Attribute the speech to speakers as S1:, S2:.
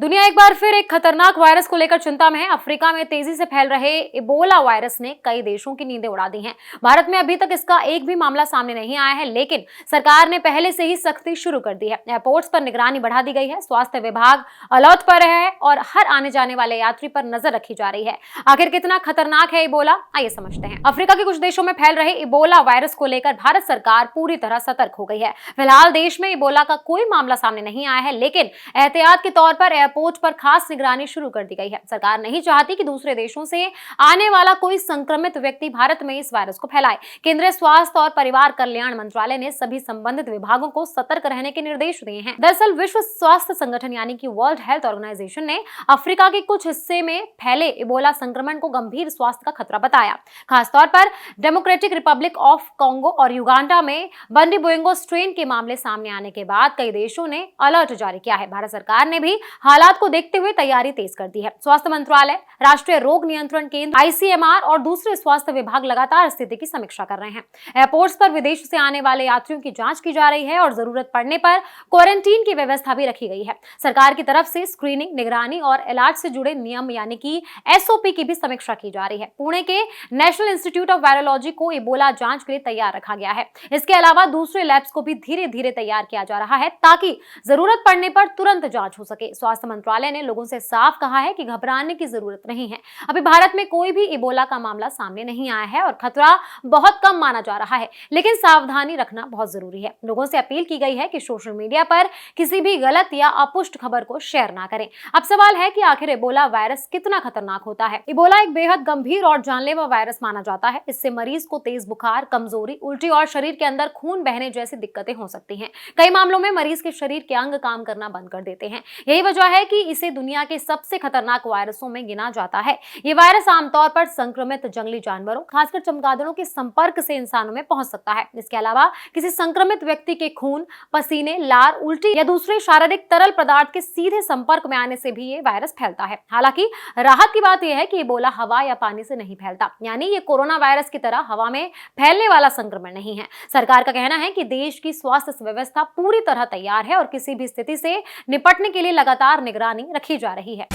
S1: दुनिया एक बार फिर एक खतरनाक वायरस को लेकर चिंता में है। अफ्रीका में तेजी से फैल रहे इबोला वायरस ने कई देशों की नींदें उड़ा दी हैं। भारत में अभी तक इसका एक भी मामला सामने नहीं आया है, लेकिन सरकार ने पहले से ही सख्ती शुरू कर दी है। एयरपोर्ट्स पर निगरानी बढ़ा दी गई है, स्वास्थ्य विभाग अलर्ट पर है और हर आने जाने वाले यात्री पर नजर रखी जा रही है। आखिर कितना खतरनाक है इबोला, आइए समझते हैं। अफ्रीका के कुछ देशों में फैल रहे इबोला वायरस को लेकर भारत सरकार पूरी तरह सतर्क हो गई है। फिलहाल देश में इबोला का कोई मामला सामने नहीं आया है, लेकिन एहतियात के तौर पर एयरपोर्ट पर खास निगरानी शुरू कर दी गई है। सरकार नहीं चाहती कि दूसरे देशों से आने वाला कोई संक्रमित व्यक्ति भारत में इस वायरस को फैलाए। केंद्रीय स्वास्थ्य और परिवार कल्याण मंत्रालय ने सभी संबंधित विभागों को सतर्क रहने के निर्देश दिए हैं। दरअसल विश्व स्वास्थ्य संगठन यानी कि वर्ल्ड हेल्थ ऑर्गेनाइजेशन ने अफ्रीका के कुछ हिस्से में फैले इबोला संक्रमण को गंभीर स्वास्थ्य का खतरा बताया। खासतौर पर डेमोक्रेटिक रिपब्लिक ऑफ कांगो और युगांडा में बंडीबुइंगो स्ट्रेन के मामले सामने आने के बाद कई देशों ने अलर्ट जारी किया है। भारत सरकार ने भी हालात को देखते हुए तैयारी तेज कर दी है। स्वास्थ्य मंत्रालय, राष्ट्रीय रोग नियंत्रण केंद्र आईसीएमआर और दूसरे स्वास्थ्य विभाग लगातार स्थिति की समीक्षा कर रहे हैं। एयरपोर्ट्स पर विदेश से आने वाले यात्रियों की जांच की जा रही है और जरूरत पड़ने पर क्वारंटीन की व्यवस्था भी रखी गई है। सरकार की तरफ से स्क्रीनिंग, निगरानी और इलाज से जुड़े नियम यानी कि एसओपी की भी समीक्षा की जा रही है। पुणे के नेशनल इंस्टीट्यूट ऑफ वायरोलॉजी को इबोला जांच के लिए तैयार रखा गया है। इसके अलावा दूसरे लैब्स को भी धीरे धीरे तैयार किया जा रहा है ताकि जरूरत पड़ने पर तुरंत जांच हो सके। स्वास्थ्य मंत्रालय ने लोगों से साफ कहा है कि घबराने की जरूरत नहीं है। अभी भारत में कोई भी इबोला का मामला सामने नहीं आया है और खतरा बहुत कम माना जा रहा है, लेकिन सावधानी रखना बहुत जरूरी है। लोगों से अपील की गई है कि सोशल मीडिया पर किसी भी गलत या अपुष्ट खबर को शेयर ना करें। अब सवाल है कि आखिर इबोला वायरस कितना खतरनाक होता है। इबोला एक बेहद गंभीर और जानलेवा वायरस माना जाता है। इससे मरीज को तेज बुखार, कमजोरी, उल्टी और शरीर के अंदर खून बहने जैसी दिक्कतें हो सकती हैं। कई मामलों में मरीज के शरीर के अंग काम करना बंद कर देते हैं। यही वजह है कि इसे दुनिया के सबसे खतरनाक वायरसों में गिना जाता है। ये वायरस आमतौर पर संक्रमित जंगली जानवरों, खासकर चमगादड़ों के संपर्क से इंसानों में पहुंच सकता है। इसके अलावा किसी संक्रमित व्यक्ति के खून, पसीने, लार, उल्टी या दूसरे शारीरिक तरल पदार्थ के सीधे संपर्क में आने से भी ये वायरस फैलता है। हालांकि राहत की बात यह है कि इबोला हवा या पानी से नहीं फैलता, यानी ये कोरोना वायरस की तरह हवा में फैलने वाला संक्रमण नहीं है। सरकार का कहना है कि देश की स्वास्थ्य व्यवस्था पूरी तरह तैयार है और किसी भी स्थिति से निपटने के लिए लगातार निगरानी रखी जा रही है।